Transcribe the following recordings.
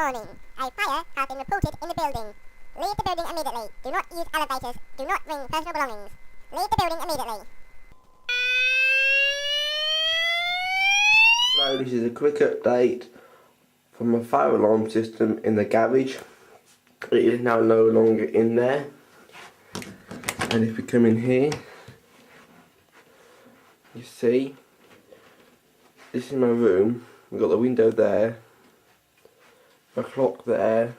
Warning. A fire has been reported in the building. Leave the building immediately. Do not use elevators. Do not bring personal belongings. Leave the building immediately. Hello, this is a quick update from a fire alarm system in the garage. It is now no longer in there. And if we come in here, you see, this is my room. We've got the window there, my clock there,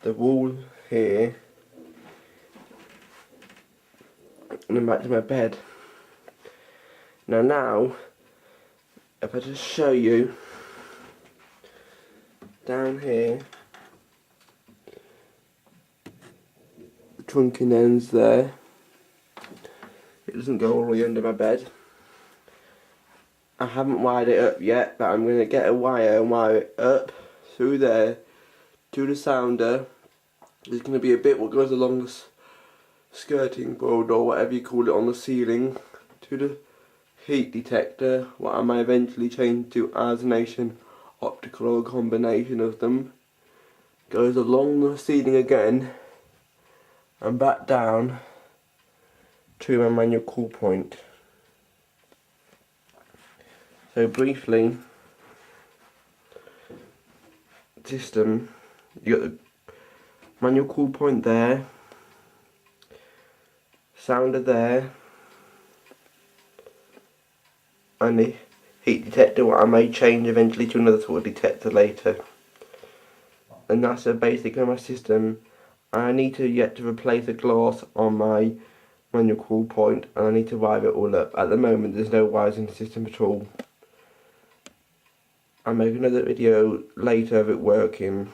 the wall here, and then back to my bed. Now, if I just show you down here, the trunking ends there. It doesn't go all the way under my bed. I haven't wired it up yet, but I'm going to get a wire and wire it up through there to the sounder. There's going to be a bit what goes along the skirting board or whatever you call it on the ceiling to the heat detector, what I may eventually change to alternation optical or a combination of them. Goes along the ceiling again and back down to my manual cool point. So briefly, system, you got the manual cool point there, sounder there, and the heat detector, what I may change eventually to another sort of detector later. And that's basically my system. I need to yet to replace the glass on my manual cool point, and I need to wire it all up. At the moment there's no wires in the system at all. I'll make another video later of it working.